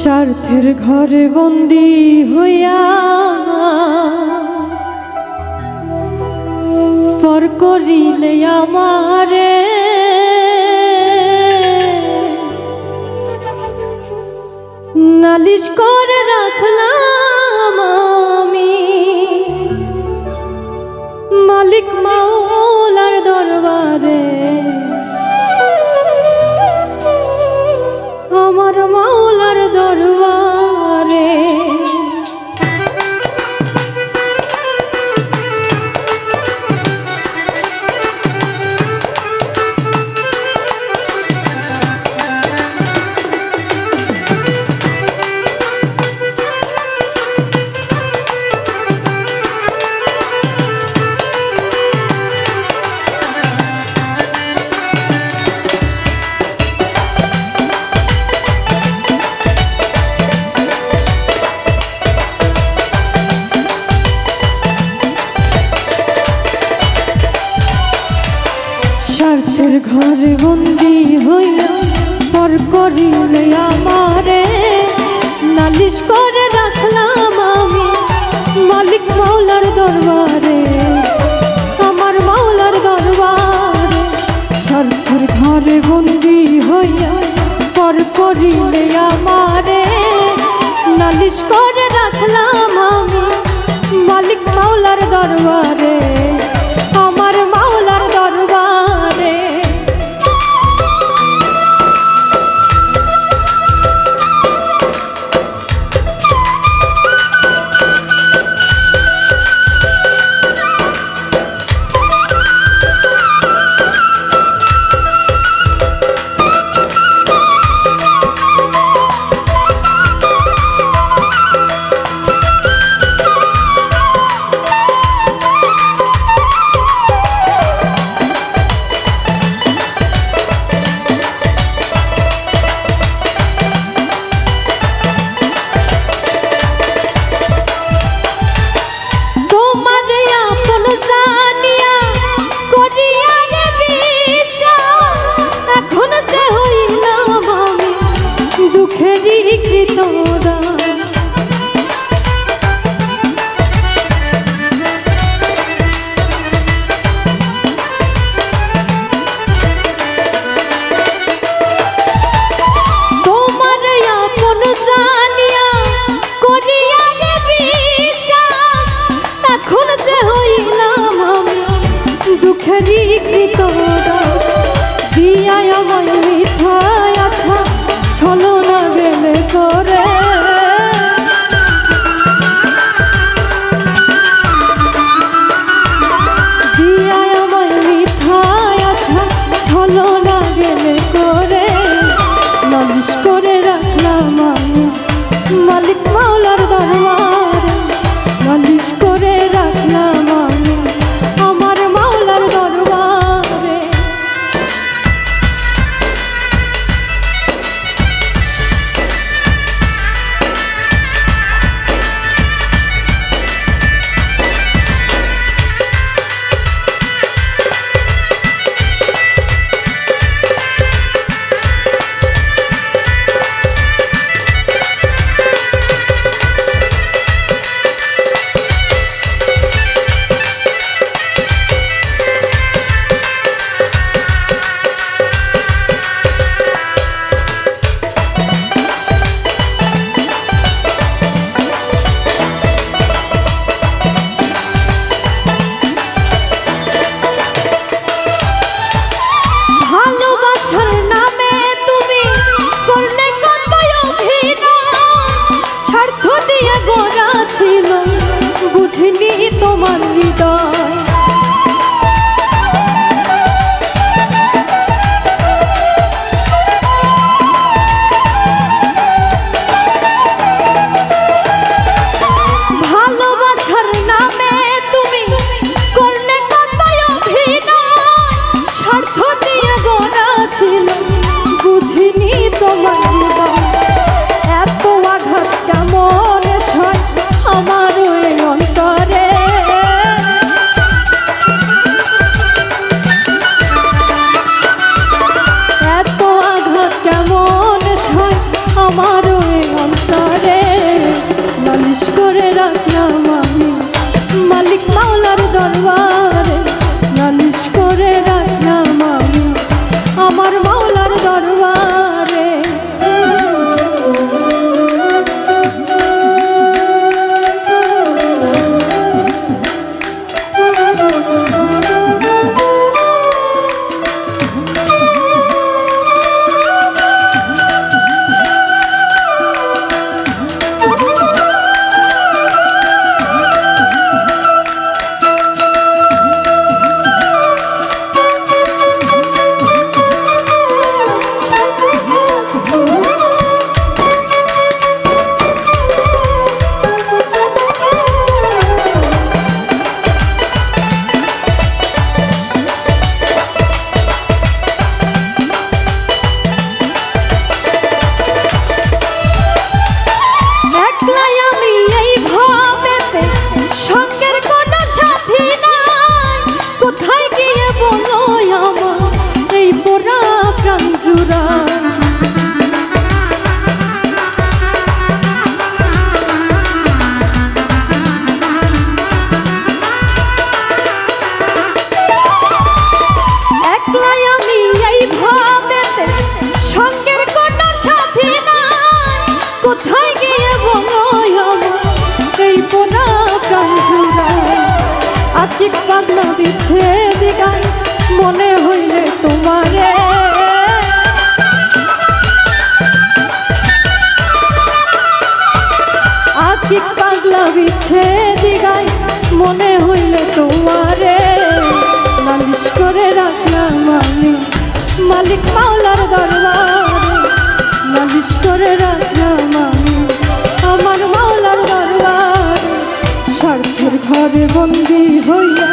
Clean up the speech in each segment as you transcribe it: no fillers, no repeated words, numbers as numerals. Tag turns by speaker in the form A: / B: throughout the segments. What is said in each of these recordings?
A: স্বার্থের ঘরে বন্দী হইয়া পর করিলে আমারে নালিশ করে রাখলাম আমি মালিক মাওলার দরবারে। আমার মাওলার দরবারে স্বার্থের ঘরে বন্দী হইয়া পর করিলে আমারে নালিশ করে রাখলাম আমি মালিক মাওলার দরবারে। আমার মাওলার দরবারে স্বার্থের ঘরে বন্দী হইয়া পর করিলে আমারে নালিশ করে রাখলাম আমি মালিক মাওলার দরবারে। আমার মাওলার দরবারে মালিক মাওলার দরবারে নালিশ করে রাখলাম আমি আমার মাওলার দরবারে। কোথায় গিয়ে বলো এই পোনা প্রাণ জুড়ায় আতিক পাগলা বিচ্ছেদ গায় মনে হইলে তোমারে আতিক পাগলা বিচ্ছেদ গায় মনে হইলে তোমারে নালিশ করে রাখলাম আমি মালিক মাওলার দরবারে নালিশ করে রাখলাম আমি আমার মাওলার দরবারে স্বার্থের ঘরে বন্দী হইয়া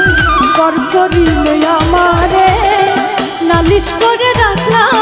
A: পর করিলে আমারে নালিশ করে রাখলাম